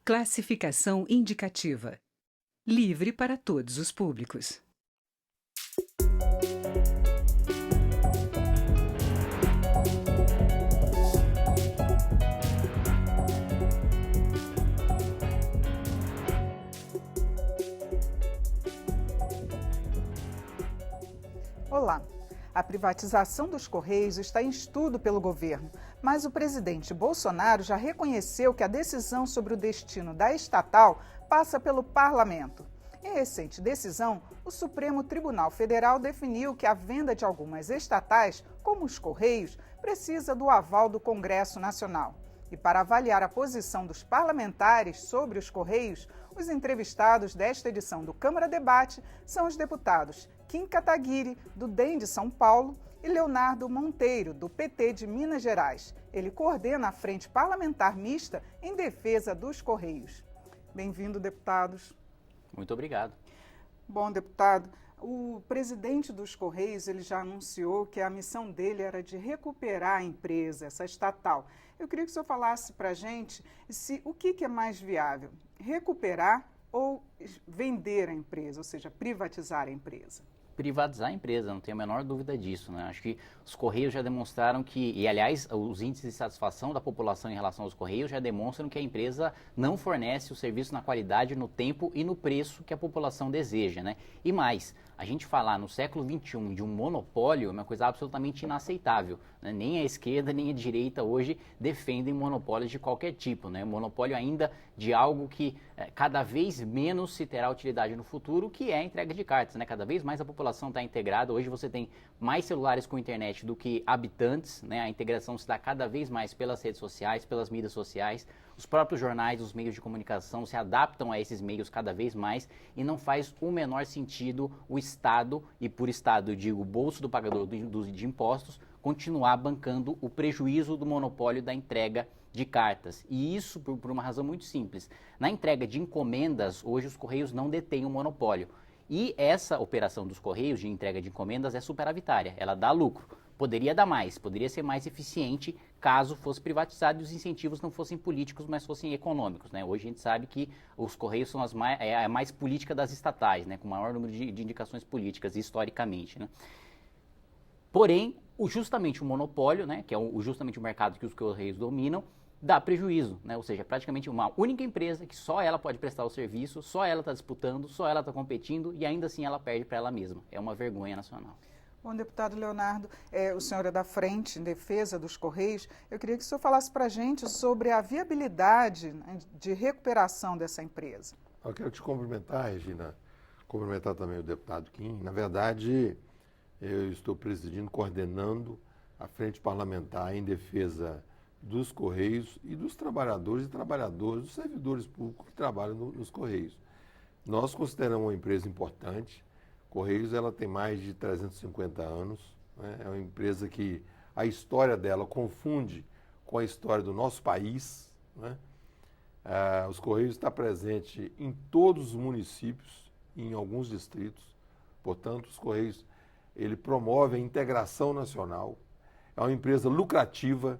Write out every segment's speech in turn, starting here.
Classificação indicativa. Livre para todos os públicos. Olá! A privatização dos Correios está em estudo pelo governo, mas o presidente Bolsonaro já reconheceu que a decisão sobre o destino da estatal passa pelo parlamento. Em recente decisão, o Supremo Tribunal Federal definiu que a venda de algumas estatais, como os Correios, precisa do aval do Congresso Nacional. E para avaliar a posição dos parlamentares sobre os Correios, os entrevistados desta edição do Câmara Debate são os deputados Kim Kataguiri, do DEM de São Paulo, e Leonardo Monteiro, do PT de Minas Gerais. Ele coordena a Frente Parlamentar Mista em defesa dos Correios. Bem-vindo, deputados. Muito obrigado. Bom, deputado, o presidente dos Correios ele já anunciou que a missão dele era de recuperar a empresa, essa estatal. Eu queria que o senhor falasse para a gente o que é mais viável, recuperar ou vender a empresa, ou seja, privatizar a empresa. Privatizar a empresa, não tenho a menor dúvida disso, né? Acho que os Correios já demonstraram que, e aliás, os índices de satisfação da população em relação aos Correios já demonstram que a empresa não fornece o serviço na qualidade, no tempo e no preço que a população deseja, né? E mais, a gente falar no século XXI de um monopólio é uma coisa absolutamente inaceitável, né? Nem a esquerda nem a direita hoje defendem monopólios de qualquer tipo, né? Monopólio ainda de algo que cada vez menos se terá utilidade no futuro, que é a entrega de cartas, né? Cada vez mais a população está integrada. Hoje você tem mais celulares com internet do que habitantes, né? A integração se dá cada vez mais pelas redes sociais, pelas mídias sociais. Os próprios jornais, os meios de comunicação se adaptam a esses meios cada vez mais e não faz o menor sentido o Estado, e por Estado eu digo o bolso do pagador de impostos, continuar bancando o prejuízo do monopólio da entrega de cartas. E isso por uma razão muito simples. Na entrega de encomendas, hoje os Correios não detêm o monopólio. E essa operação dos Correios de entrega de encomendas é superavitária, ela dá lucro. Poderia dar mais, poderia ser mais eficiente caso fosse privatizado e os incentivos não fossem políticos, mas fossem econômicos, né? Hoje a gente sabe que os Correios são a mais política das estatais, né? Com o maior número de indicações políticas, historicamente, né? Porém, justamente o monopólio, né? Que é justamente o mercado que os Correios dominam, dá prejuízo, né? Ou seja, praticamente uma única empresa que só ela pode prestar o serviço, só ela está disputando, só ela está competindo e ainda assim ela perde para ela mesma. É uma vergonha nacional. Bom, deputado Leonardo, o senhor é da Frente em Defesa dos Correios. Eu queria que o senhor falasse para a gente sobre a viabilidade, né, de recuperação dessa empresa. Eu quero te cumprimentar, Regina, cumprimentar também o deputado Kim. Na verdade, eu estou presidindo, coordenando a Frente Parlamentar em Defesa dos Correios e dos trabalhadores e trabalhadoras, dos servidores públicos que trabalham nos Correios. Nós consideramos uma empresa importante. Correios, ela tem mais de 350 anos, né? É uma empresa que a história dela confunde com a história do nosso país, né? Os Correios estão presentes em todos os municípios e em alguns distritos. Portanto, os Correios, ele promove a integração nacional. É uma empresa lucrativa,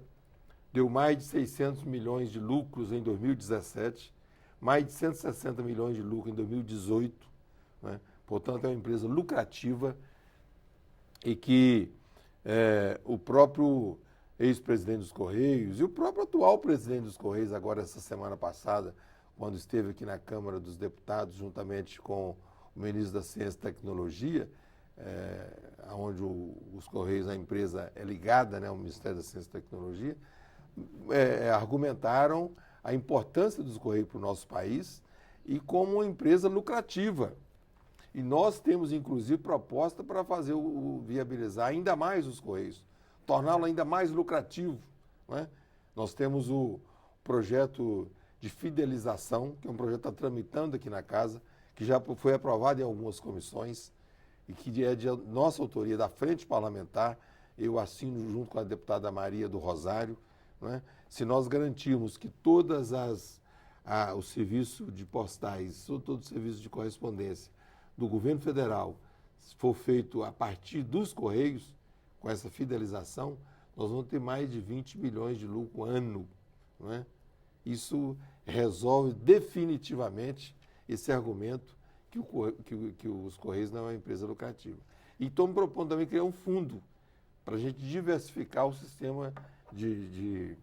deu mais de 600 milhões de lucros em 2017, mais de 160 milhões de lucro em 2018, né? Portanto, é uma empresa lucrativa e que o próprio ex-presidente dos Correios e o próprio atual presidente dos Correios, agora essa semana passada, quando esteve aqui na Câmara dos Deputados, juntamente com o ministro da Ciência e Tecnologia, onde os Correios, a empresa é ligada, né, ao Ministério da Ciência e Tecnologia, argumentaram a importância dos Correios para o nosso país e como uma empresa lucrativa. E nós temos, inclusive, proposta para fazer viabilizar ainda mais os Correios, torná-lo ainda mais lucrativo, né? Nós temos o projeto de fidelização, que é um projeto que está tramitando aqui na casa, que já foi aprovado em algumas comissões e que é de nossa autoria, da Frente Parlamentar. Eu assino junto com a deputada Maria do Rosário, né? Se nós garantirmos que todas o serviço de postais, todo o serviço de correspondência do governo federal for feito a partir dos Correios, com essa fidelização, nós vamos ter mais de 20 milhões de lucro ano, não é? Isso resolve definitivamente esse argumento que os Correios não é uma empresa lucrativa. E estou me propondo também criar um fundo para a gente diversificar o sistema de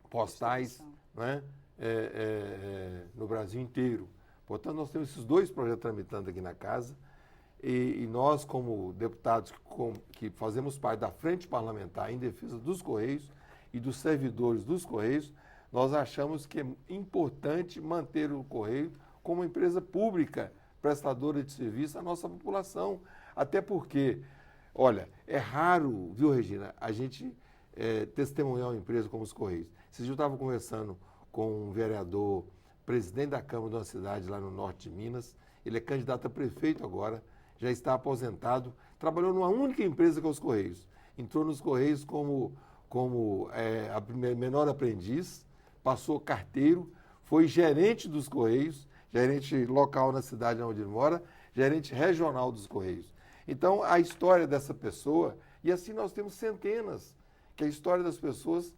postais, né, no Brasil inteiro. Portanto, nós temos esses 2 projetos tramitando aqui na casa e nós, como deputados que fazemos parte da Frente Parlamentar em defesa dos Correios e dos servidores dos Correios, nós achamos que é importante manter o Correio como uma empresa pública, prestadora de serviço à nossa população. Até porque, olha, é raro, viu, Regina, a gente testemunhar uma empresa como os Correios. Esse dia eu estava conversando com um vereador, presidente da Câmara de uma cidade lá no norte de Minas, ele é candidato a prefeito agora, já está aposentado, trabalhou numa única empresa que é os Correios. Entrou nos Correios como menor aprendiz, passou carteiro, foi gerente dos Correios, gerente local na cidade onde ele mora, gerente regional dos Correios. Então, a história dessa pessoa, e assim nós temos centenas, que a história das pessoas,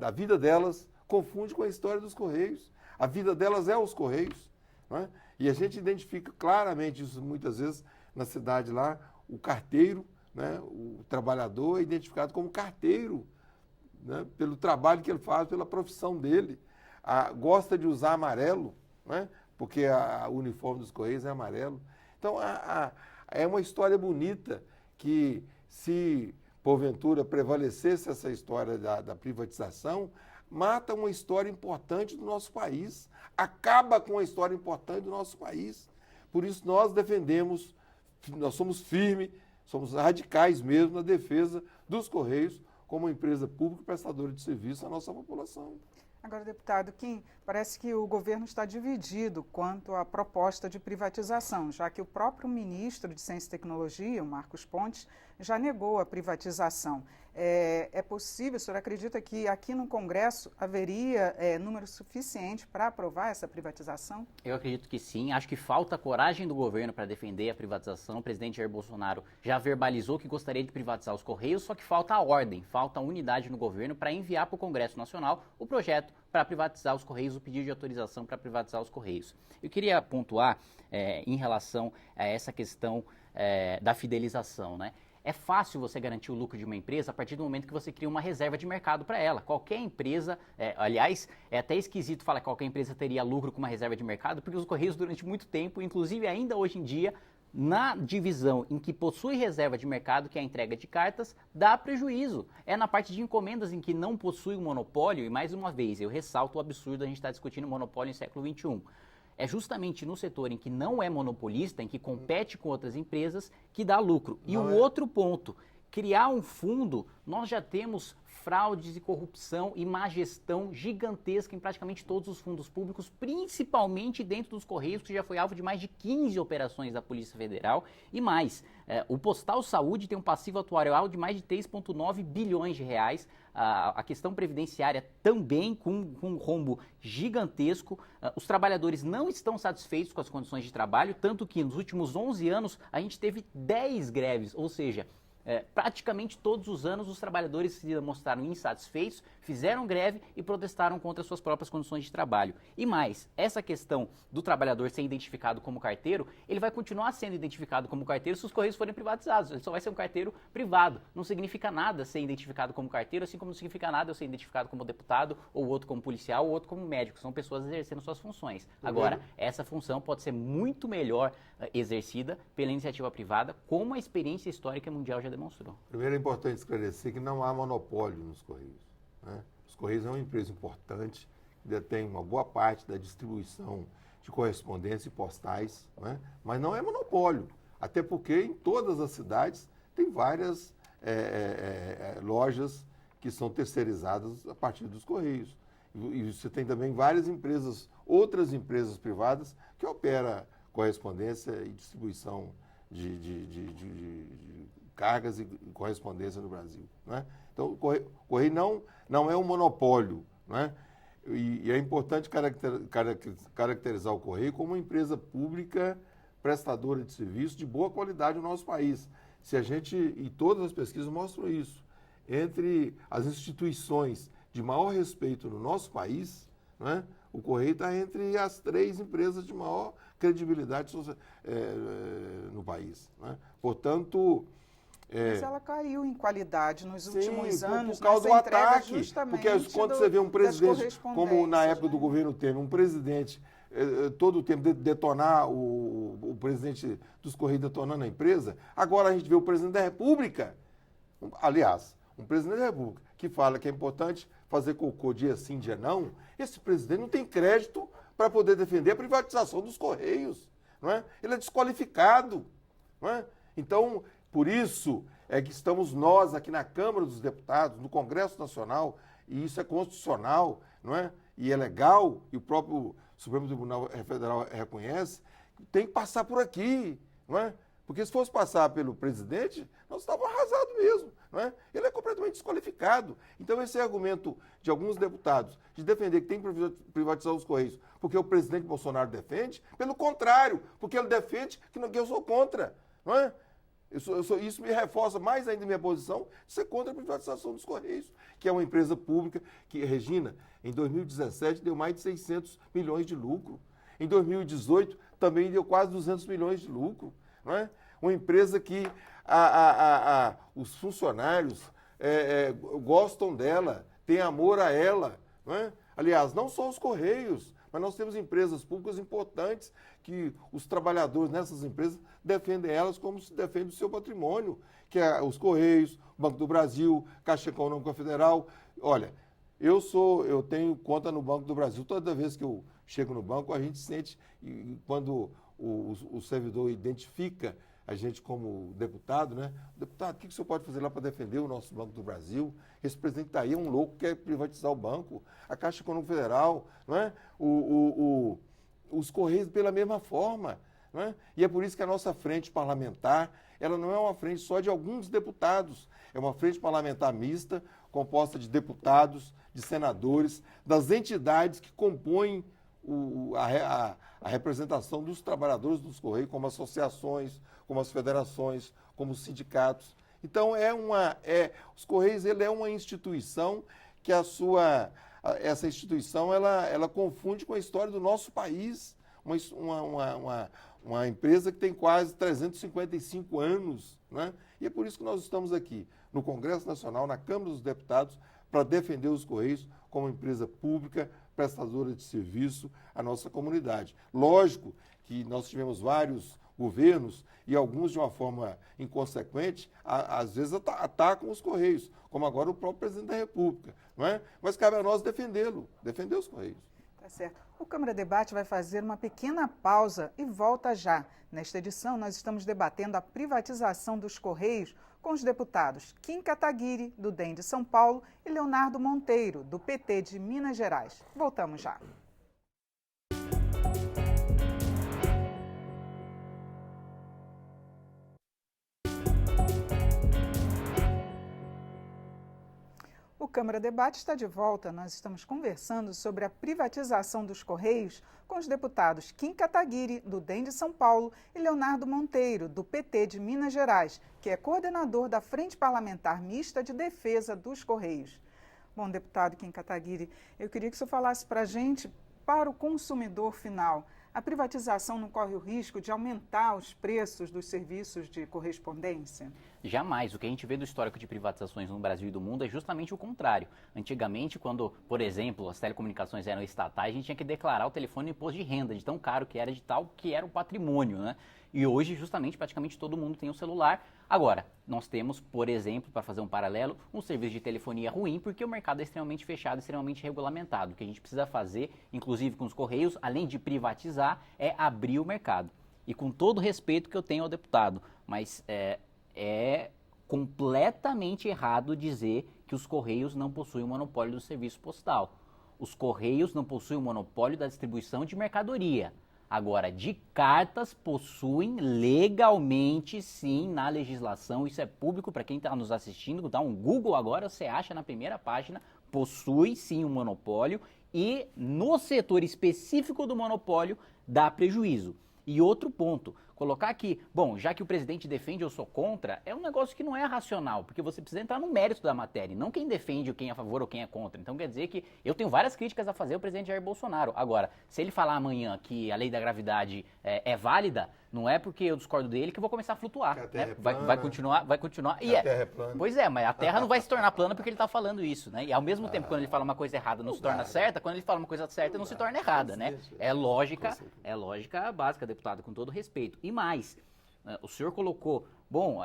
a vida delas, confunde com a história dos Correios. A vida delas é os Correios. Não é? E a gente identifica claramente isso muitas vezes na cidade lá, o carteiro, né, o trabalhador é identificado como carteiro, né, pelo trabalho que ele faz, pela profissão dele. Gosta de usar amarelo, né, porque o uniforme dos Correios é amarelo. Então, é uma história bonita que, se porventura prevalecesse essa história da privatização, mata uma história importante do nosso país, acaba com uma história importante do nosso país. Por isso nós defendemos, nós somos firmes, somos radicais mesmo na defesa dos Correios como empresa pública prestadora de serviço à nossa população. Agora, deputado Kim, parece que o governo está dividido quanto à proposta de privatização, já que o próprio ministro de Ciência e Tecnologia, o Marcos Pontes, já negou a privatização. É possível, o senhor acredita que aqui no Congresso haveria número suficiente para aprovar essa privatização? Eu acredito que sim. Acho que falta coragem do governo para defender a privatização. O presidente Jair Bolsonaro já verbalizou que gostaria de privatizar os Correios, só que falta a ordem, falta a unidade no governo para enviar para o Congresso Nacional o projeto para privatizar os Correios, o pedido de autorização para privatizar os Correios. Eu queria pontuar em relação a essa questão da fidelização, né? É fácil você garantir o lucro de uma empresa a partir do momento que você cria uma reserva de mercado para ela. Qualquer empresa, aliás, é até esquisito falar que qualquer empresa teria lucro com uma reserva de mercado, porque os Correios durante muito tempo, inclusive ainda hoje em dia, na divisão em que possui reserva de mercado, que é a entrega de cartas, dá prejuízo. É na parte de encomendas em que não possui um monopólio, e mais uma vez, eu ressalto o absurdo a gente estar discutindo monopólio em século XXI. É justamente no setor em que não é monopolista, em que compete com outras empresas, que dá lucro. E um outro ponto, criar um fundo, nós já temos fraudes e corrupção e má gestão gigantesca em praticamente todos os fundos públicos, principalmente dentro dos Correios, que já foi alvo de mais de 15 operações da Polícia Federal. E mais, o Postal Saúde tem um passivo atuarial de mais de 3,9 bilhões de reais. A questão previdenciária também com um rombo gigantesco. Os trabalhadores não estão satisfeitos com as condições de trabalho, tanto que nos últimos 11 anos a gente teve 10 greves, ou seja, praticamente todos os anos os trabalhadores se mostraram insatisfeitos, fizeram greve e protestaram contra suas próprias condições de trabalho. E mais, essa questão do trabalhador ser identificado como carteiro, ele vai continuar sendo identificado como carteiro se os Correios forem privatizados. Ele só vai ser um carteiro privado. Não significa nada ser identificado como carteiro, assim como não significa nada eu ser identificado como deputado, ou outro como policial, ou outro como médico. São pessoas exercendo suas funções. Agora, essa função pode ser muito melhor exercida pela iniciativa privada, como a experiência histórica mundial já demonstrou. Primeiro é importante esclarecer que não há monopólio nos Correios, né? Os Correios é uma empresa importante, que detém uma boa parte da distribuição de correspondência e postais, né? Mas não é monopólio, até porque em todas as cidades tem várias lojas que são terceirizadas a partir dos Correios. E você tem também várias empresas, outras empresas privadas que operam correspondência e distribuição de cargas e correspondência no Brasil, né? Então, o Correio não é um monopólio, né? E é importante caracterizar o Correio como uma empresa pública prestadora de serviço de boa qualidade no nosso país. E todas as pesquisas mostram isso, entre as instituições de maior respeito no nosso país, né, o Correio está entre as 3 empresas de maior credibilidade no país. Né? Portanto... Mas ela caiu em qualidade nos últimos anos. Por causa do ataque. Justamente porque quando você vê um presidente, como na época do governo Temer, um presidente todo o tempo detonar o presidente dos Correios detonando a empresa, agora a gente vê o presidente da República, aliás, um presidente da República que fala que é importante fazer cocô dia sim, dia não, esse presidente não tem crédito para poder defender a privatização dos Correios. Não é? Ele é desqualificado. Não é? Então, por isso é que estamos nós aqui na Câmara dos Deputados, no Congresso Nacional, e isso é constitucional, não é? E é legal, e o próprio Supremo Tribunal Federal reconhece, tem que passar por aqui, não é? Porque se fosse passar pelo presidente, nós estávamos arrasados mesmo, não é? Ele é completamente desqualificado. Então esse argumento de alguns deputados de defender que tem que privatizar os Correios porque o presidente Bolsonaro defende, pelo contrário, porque ele defende que eu sou contra, não é? Isso me reforça mais ainda minha posição de ser contra a privatização dos Correios, que é uma empresa pública que, Regina, em 2017 deu mais de 600 milhões de lucro. Em 2018 também deu quase 200 milhões de lucro. Não é? Uma empresa que os funcionários gostam dela, têm amor a ela. Não é? Aliás, não só os Correios, mas nós temos empresas públicas importantes que os trabalhadores nessas empresas defendem elas como se defende o seu patrimônio, que é os Correios, o Banco do Brasil, Caixa Econômica Federal. Olha, eu tenho conta no Banco do Brasil. Toda vez que eu chego no banco, a gente sente, e quando o servidor identifica a gente como deputado, né? Deputado, o que o senhor pode fazer lá para defender o nosso Banco do Brasil? Esse presidente está aí, é um louco que quer privatizar o banco. A Caixa Econômica Federal, não é? Os Correios pela mesma forma. Não é? E é por isso que a nossa frente parlamentar, ela não é uma frente só de alguns deputados, é uma frente parlamentar mista, composta de deputados, de senadores, das entidades que compõem a representação dos trabalhadores dos Correios, como associações, como as federações, como os sindicatos. Então, os Correios ele é uma instituição que essa instituição ela confunde com a história do nosso país. Uma empresa que tem quase 355 anos, né? E é por isso que nós estamos aqui, no Congresso Nacional, na Câmara dos Deputados, para defender os Correios como empresa pública, prestadora de serviço à nossa comunidade. Lógico que nós tivemos vários governos e alguns de uma forma inconsequente, às vezes atacam os Correios, como agora o próprio presidente da República, não é? Mas cabe a nós defender os Correios. Tá certo. O Câmara Debate vai fazer uma pequena pausa e volta já. Nesta edição, nós estamos debatendo a privatização dos Correios com os deputados Kim Kataguiri, do DEM de São Paulo, e Leonardo Monteiro, do PT de Minas Gerais. Voltamos já. O Câmara Debate está de volta. Nós estamos conversando sobre a privatização dos Correios com os deputados Kim Kataguiri, do DEM de São Paulo, e Leonardo Monteiro, do PT de Minas Gerais, que é coordenador da Frente Parlamentar Mista de Defesa dos Correios. Bom, deputado Kim Kataguiri, eu queria que o senhor falasse para a gente, para o consumidor final, a privatização não corre o risco de aumentar os preços dos serviços de correspondência? Jamais. O que a gente vê do histórico de privatizações no Brasil e do mundo é justamente o contrário. Antigamente, quando, por exemplo, as telecomunicações eram estatais, a gente tinha que declarar o telefone no imposto de renda, de tão caro que era, de tal que era o patrimônio, né? E hoje, justamente, praticamente todo mundo tem um celular. Agora, nós temos, por exemplo, para fazer um paralelo, um serviço de telefonia ruim, porque o mercado é extremamente fechado, extremamente regulamentado. O que a gente precisa fazer, inclusive com os Correios, além de privatizar, é abrir o mercado. E com todo o respeito que eu tenho ao deputado, mas é completamente errado dizer que os Correios não possuem o monopólio do serviço postal. Os Correios não possuem o monopólio da distribuição de mercadoria. Agora, de cartas possuem legalmente, sim, na legislação. Isso é público para quem está nos assistindo. Dá um Google agora, você acha na primeira página. Possui, sim, um monopólio e no setor específico do monopólio dá prejuízo. E outro ponto, Colocar que, bom, já que o presidente defende, eu sou contra, é um negócio que não é racional, porque você precisa entrar no mérito da matéria, não quem defende, ou quem é a favor ou quem é contra. Então quer dizer que eu tenho várias críticas a fazer ao presidente Jair Bolsonaro. Agora, se ele falar amanhã que a lei da gravidade é válida, não é porque eu discordo dele que eu vou começar a flutuar. Que a Terra Né? é plana. Vai continuar. Que a Terra é plana. Pois é, mas a Terra não vai se tornar plana porque ele está falando isso, né? E ao mesmo tempo, quando ele fala uma coisa errada, não se torna certa, quando ele fala uma coisa certa, não se torna errada, né? É lógica básica, deputado, com todo respeito. E mais, o senhor colocou, bom,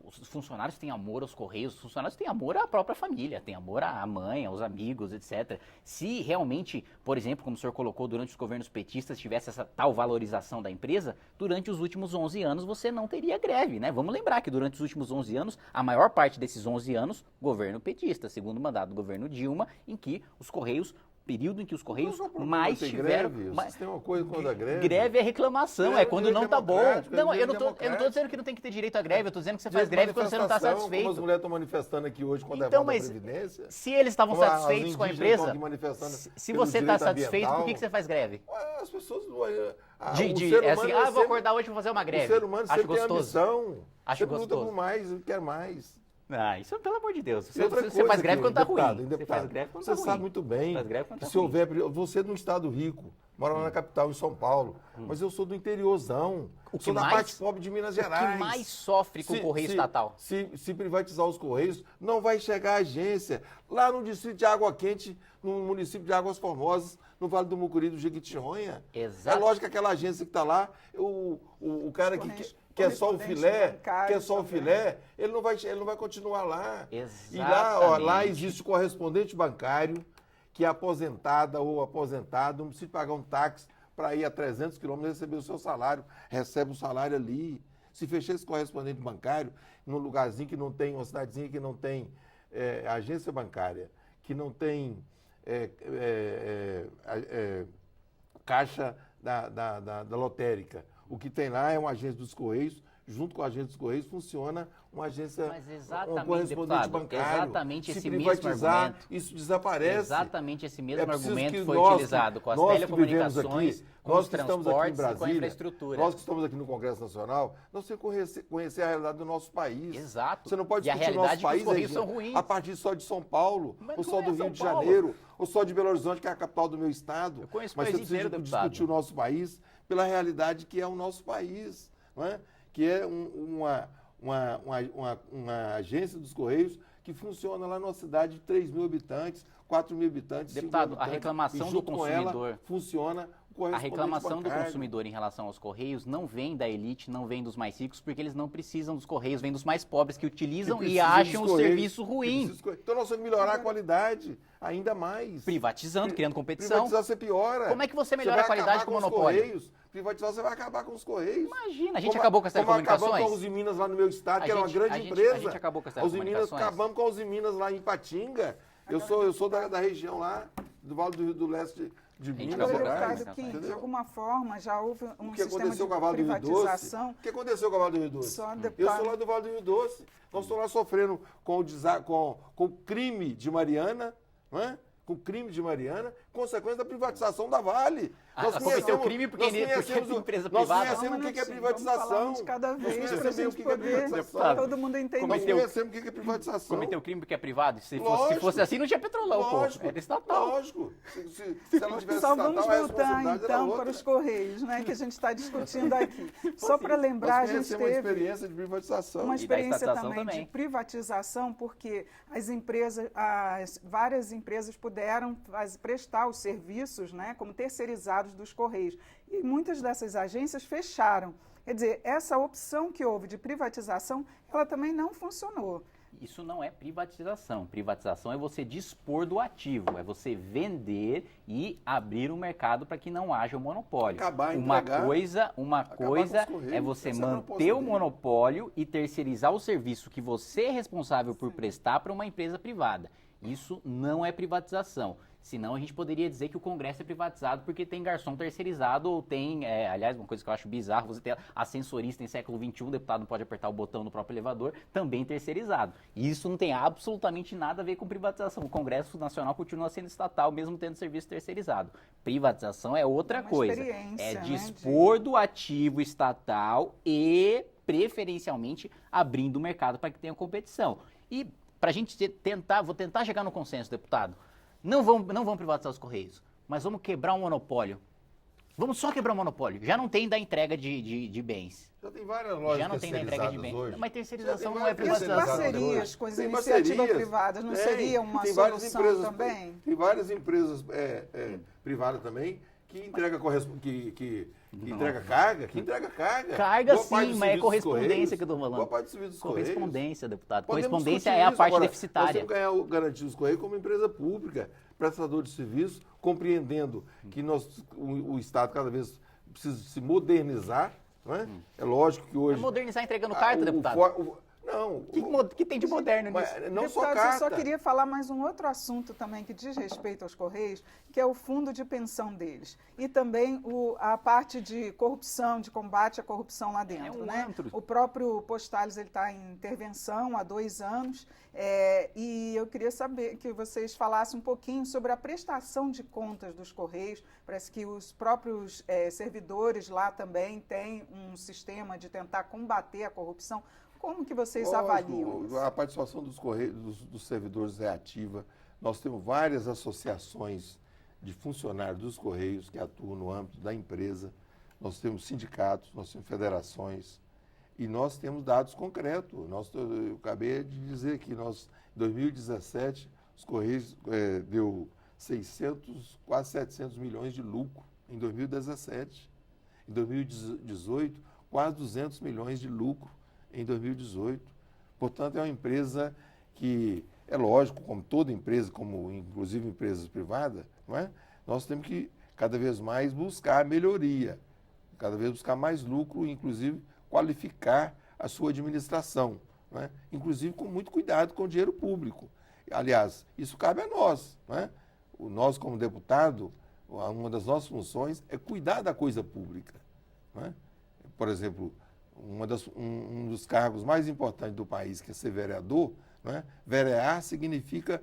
os funcionários têm amor aos Correios, os funcionários têm amor à própria família, têm amor à mãe, aos amigos, etc. Se realmente, por exemplo, como o senhor colocou, durante os governos petistas tivesse essa tal valorização da empresa, durante os últimos 11 anos você não teria greve, né? Vamos lembrar que durante os últimos 11 anos, a maior parte desses 11 anos, governo petista, segundo mandato do governo Dilma, em que os Correios, período em que os Correios mais tiveram... Vocês têm uma coisa contra a greve? Greve é reclamação, Greve é quando não tá bom. Não, eu não tô democrático. dizendo que não tem que ter direito à greve, eu tô dizendo que você faz greve quando você não tá Como as satisfeito. mulheres estão manifestando aqui hoje contra Então, a mas Previdência. se eles estavam Como satisfeitos as com a indígenas estão empresa, aqui manifestando se pelo você está direito satisfeito, por que ambiental. você faz greve? As pessoas... É assim, eu vou acordar hoje e vou fazer uma greve. O ser humano Acho sempre tem gostoso. ambição. Acho sempre luta gostoso. por mais, quer mais. Isso pelo amor de Deus. E outra Você coisa faz greve aqui, quando tá deputado, ruim. Você deputado, faz greve quando você tá ruim. sabe muito bem Faz greve quando que tá se ruim. houver... Você é de um estado rico, mora lá na capital, em São Paulo, mas eu sou do interiorzão. que Sou da mais- parte pobre de Minas O Gerais. que mais sofre com o correio estatal? Se privatizar os Correios, não vai chegar a agência. Lá no distrito de Água Quente, no município de Águas Formosas, no Vale do Mucuri, do Jequitinhonha. Exato. É lógico que aquela agência que está lá, o cara que quer só o filé, ele não vai continuar lá. E lá existe o correspondente bancário, que é aposentada ou aposentado, não precisa pagar um táxi para ir a 300 quilômetros receber o seu salário, recebe o salário ali. Se fechar esse correspondente bancário num lugarzinho que não tem, uma cidadezinha que não tem agência bancária, que não tem caixa da lotérica, o que tem lá é uma agência dos Correios, junto com a agência dos Correios funciona uma agência, Mas exatamente, um correspondente deputado, bancário. exatamente Se esse mesmo privatizar, argumento. isso desaparece. Exatamente esse mesmo preciso argumento que foi nós, utilizado com as nós que vivemos telecomunicações, aqui, com nós os que estamos aqui em transportes e com a Brasília, infraestrutura. nós que estamos aqui no Congresso Nacional, nós temos que conhecer a realidade do nosso país. Exato. Você não pode E a discutir o nosso realidade é que os país Correios Regina, são ruins. a partir só de São Paulo, Mas ou não só é do São Rio de Paulo. Janeiro, ou só de Belo Horizonte, que é a capital do meu estado. Eu conheço o Mas país você precisa inteiro, deputado. discutir o nosso país pela realidade que é o nosso país, não é? Que é uma agência dos Correios que funciona lá numa cidade de 3 mil habitantes, 4 mil habitantes, 5 mil Deputado, a habitantes, reclamação e do junto com ela consumidor- funciona o A correspondente reclamação do bancário. consumidor em relação aos Correios não vem da elite, não vem dos mais ricos, porque eles não precisam dos Correios, vem dos mais pobres que utilizam Que e precisa acham dos o Correios, serviço que ruim. precisa dos Correios. Então nós temos que melhorar a qualidade ainda mais. Privatizando, criando competição. Privatizar você piora. Como é que você melhora a vai qualidade acabar com o os monopólio? Correios. Privatizar você vai acabar com os Correios. Imagina, a gente Como- acabou com as como acabamos com a telecomunicações. Usiminas lá no meu estado, A que era uma gente- grande a gente- empresa. a gente acabou com as A Usiminas, telecomunicações. acabamos com a Usiminas lá em Patinga. Eu sou da região lá, do Vale do Rio do Leste de Minas acabou com as Agora, Gerais. deputado, que de entendeu? alguma forma já houve um O que sistema aconteceu de com a Vale do Rio Doce? privatização. O que aconteceu com a Vale do Rio Doce? Só, Eu deputado. sou lá do Vale do Rio Doce. Nós estamos lá sofrendo com o crime de Mariana, não é? Com o crime de Mariana, consequência da privatização da Vale. Nós cometeu crime porque é empresa nós privada. conhecemos o que é Vamos falar privatização. um de cada Nós vez para a conhecemos gente o que é poder privatização. todo mundo entender. Nós Cometeu- conhecemos o que é privatização. Cometeu crime porque é privado? Se Lógico. fosse assim, não tinha petrolão, Lógico, pô. Era estatal. Lógico. Se ela tivesse Só estatal, vamos a voltar responsabilidade era então outra. para os Correios, né, que a gente está discutindo aqui. Só para lembrar, a Nós gente conhecemos uma teve experiência de privatização. uma E da experiência estatização também também. de privatização, porque várias empresas puderam prestar os serviços, né, como terceirizados dos Correios. E muitas dessas agências fecharam. Quer dizer, essa opção que houve de privatização, ela também não funcionou. Isso não é privatização. Privatização é você dispor do ativo, é você vender e abrir o mercado para que não haja um monopólio. Acabar, uma entregar, coisa com os Correios. é você Essa é a manter o proposta dele. monopólio e terceirizar o serviço que você é responsável por prestar para uma empresa privada. Isso não é privatização. Senão a gente poderia dizer que o Congresso é privatizado porque tem garçom terceirizado ou tem, aliás, uma coisa que eu acho bizarro, você tem ascensorista em século XXI, o deputado não pode apertar o botão no próprio elevador, também terceirizado. E isso não tem absolutamente nada a ver com privatização. O Congresso Nacional continua sendo estatal, mesmo tendo serviço terceirizado. Privatização é outra coisa. É dispor do ativo estatal e, preferencialmente, abrindo o mercado para que tenha competição. E para a gente vou tentar chegar no consenso, deputado. Não vão privatizar os Correios, mas vamos quebrar um monopólio. Vamos só quebrar o monopólio. Já não tem da entrega de bens. Já tem várias lojas Já não tem da entrega de bens. hoje. Mas terceirização não é privatização. Parcerias com as iniciativas privadas não seria uma solução também? Tem várias empresas privadas também que entrega carga. Carga sim, mas é correspondência que eu estou falando. Boa parte do serviço dos Correios. Correspondência, deputado. Correspondência é a parte deficitária. Nós temos que garantir os Correios como empresa pública, prestador de serviço, compreendendo que o Estado cada vez precisa se modernizar. Não é? É lógico que hoje... modernizar entregando carta, deputado? Não. O que tem de moderno nisso? Não deputado, só carta. Eu só queria falar mais um outro assunto também que diz respeito aos Correios, que é o fundo de pensão deles. E também a parte de corrupção, de combate à corrupção lá dentro. O próprio Postales está em intervenção há 2 anos. E eu queria saber que vocês falassem um pouquinho sobre a prestação de contas dos Correios. Parece que os próprios servidores lá também têm um sistema de tentar combater a corrupção. Como que vocês avaliam isso? A participação dos Correios, dos servidores é ativa. Nós temos várias associações de funcionários dos Correios que atuam no âmbito da empresa. Nós temos sindicatos, nós temos federações e nós temos dados concretos. Eu acabei de dizer que em 2017, os Correios deu quase 700 milhões de lucro em 2017. Em 2018, quase 200 milhões de lucro em 2018. Portanto, é uma empresa que, é lógico, como toda empresa, como inclusive empresas privadas, não é? Nós temos que cada vez mais buscar melhoria, cada vez buscar mais lucro, inclusive qualificar a sua administração, não é? Inclusive com muito cuidado com o dinheiro público. Aliás, isso cabe a nós, não é? Nós, como deputado, uma das nossas funções é cuidar da coisa pública, não é? Por exemplo, um dos cargos mais importantes do país, que é ser vereador, né? Verear significa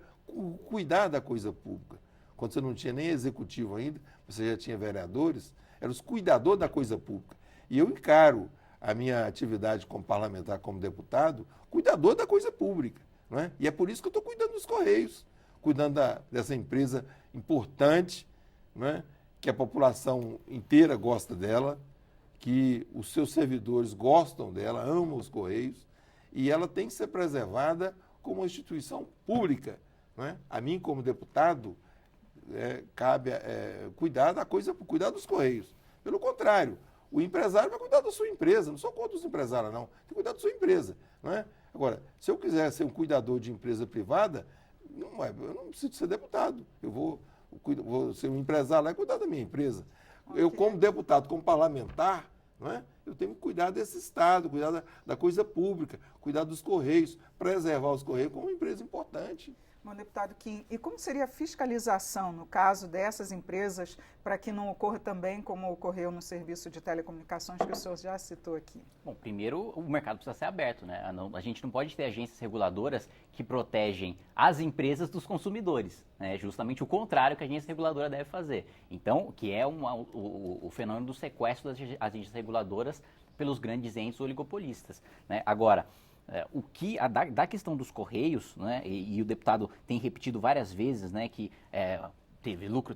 cuidar da coisa pública. Quando você não tinha nem executivo ainda, você já tinha vereadores, eram os cuidadores da coisa pública. E eu encaro a minha atividade como parlamentar, como deputado, cuidador da coisa pública. Não é? E é por isso que eu estou cuidando dos Correios, cuidando dessa empresa importante, não é? Que a população inteira gosta dela, que os seus servidores gostam dela, amam os Correios, e ela tem que ser preservada como uma instituição pública. Não é? A mim, como deputado, cabe cuidar cuidar dos Correios. Pelo contrário, o empresário vai cuidar da sua empresa, não sou contra os empresários, não. Tem que cuidar da sua empresa. Não é? Agora, se eu quiser ser um cuidador de empresa privada, eu não preciso ser deputado. Eu vou ser um empresário lá e cuidar da minha empresa. Okay. Eu, como deputado, como parlamentar, não é? Eu tenho que cuidar desse Estado, cuidar da coisa pública, cuidar dos Correios, preservar os Correios como uma empresa importante. Bom, deputado Kim, e como seria a fiscalização no caso dessas empresas para que não ocorra também como ocorreu no serviço de telecomunicações que o senhor já citou aqui? Bom, primeiro o mercado precisa ser aberto, né? A gente não pode ter agências reguladoras que protegem as empresas dos consumidores, né? Justamente o contrário que a agência reguladora deve fazer. Então, que é o fenômeno do sequestro das agências reguladoras pelos grandes entes oligopolistas, né? Agora, da questão dos Correios, né, e o deputado tem repetido várias vezes, né, que teve lucro,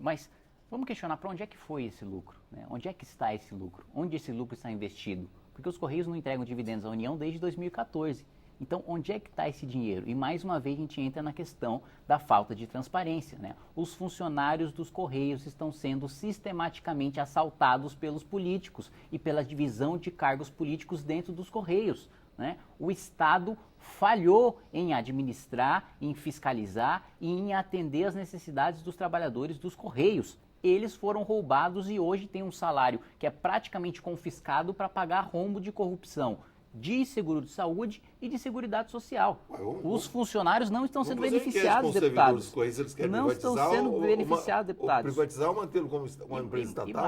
mas vamos questionar para onde é que foi esse lucro, né? Onde é que está esse lucro? Onde esse lucro está investido? Porque os Correios não entregam dividendos à União desde 2014. Então, onde é que está esse dinheiro? E mais uma vez a gente entra na questão da falta de transparência, né? Os funcionários dos Correios estão sendo sistematicamente assaltados pelos políticos e pela divisão de cargos políticos dentro dos Correios, né? O Estado falhou em administrar, em fiscalizar e em atender às necessidades dos trabalhadores dos Correios. Eles foram roubados e hoje tem um salário que é praticamente confiscado para pagar rombo de corrupção de seguro de saúde e de seguridade social. Vamos- Os funcionários não estão sendo Vamos fazer uma enquete beneficiados, com os servidores dos deputados. Correios, eles querem Não estão privatizar sendo ou beneficiados, ou deputados. privatizar ou mantê-lo como uma empresa estatal?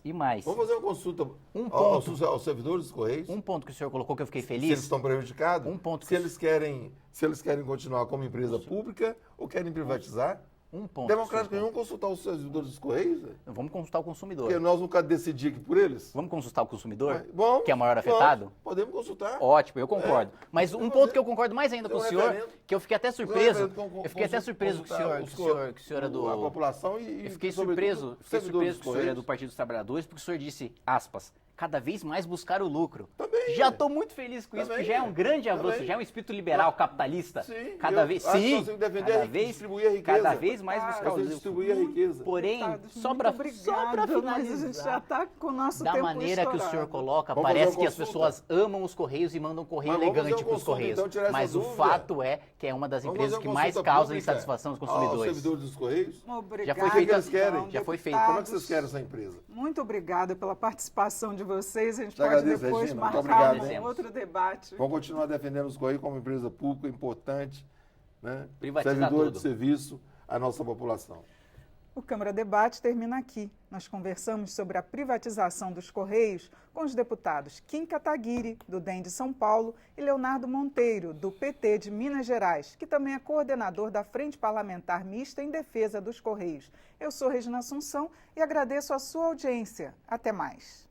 E mais. Vamos fazer uma consulta aos servidores dos Correios? Um ponto que o senhor colocou que eu fiquei Se eles feliz. estão prejudicados? Um ponto se que- eles querem continuar como empresa pública ou querem privatizar? Um ponto. Democraticamente, vamos consultar os servidores dos Correios? Velho? Vamos consultar o consumidor. Porque nós nunca decidimos aqui por eles? Vamos consultar o consumidor, Vamos, que é o maior vamos, afetado? Podemos consultar. Ótimo, eu concordo. Mas um Vamos ponto fazer. que eu concordo mais ainda com o Tem um senhor, referendo. que eu fiquei até surpreso. Consultar Eu fiquei até surpreso que o senhor é do. A população e Eu fiquei sobretudo, surpreso os que o servidores senhor é Correios. do Partido dos Trabalhadores, porque o senhor disse, aspas, cada vez mais buscar o lucro. Também, Já é. estou muito feliz com isso, Também, porque já é um grande avanço, também. já é um espírito liberal, capitalista. Sim, Cada eu vez, acho que sim, nós temos que defender cada a vez, distribuir a riqueza. cada vez mais buscar o Nós temos que lucro. distribuir a riqueza. Porém, Deputados, só muito para obrigada, mas a gente já está com o nosso da tempo maneira que o estourado. senhor coloca, Vamos fazer parece uma que as consulta? pessoas amam os Correios e mandam correio Mas vamos fazer elegante uma para os consulta, Correios. então, tirar essa Mas o dúvida. fato é que é uma das Vamos empresas fazer que uma mais consulta causam pública insatisfação dos aos consumidores. servidores dos Correios? Obrigada, Já foi feita- O que eles querem? então, Já foi feito. deputados. Como é que vocês querem essa empresa? Muito obrigada pela participação de vocês. A gente Te pode agradeço, depois Regina. Muito marcar obrigado, um outro debate. Vamos continuar defendendo os Correios como empresa pública importante, né? Privatizar Servidor tudo. de serviço à nossa população. O Câmara Debate termina aqui. Nós conversamos sobre a privatização dos Correios com os deputados Kim Kataguiri, do DEM de São Paulo, e Leonardo Monteiro, do PT de Minas Gerais, que também é coordenador da Frente Parlamentar Mista em Defesa dos Correios. Eu sou Regina Assunção e agradeço a sua audiência. Até mais.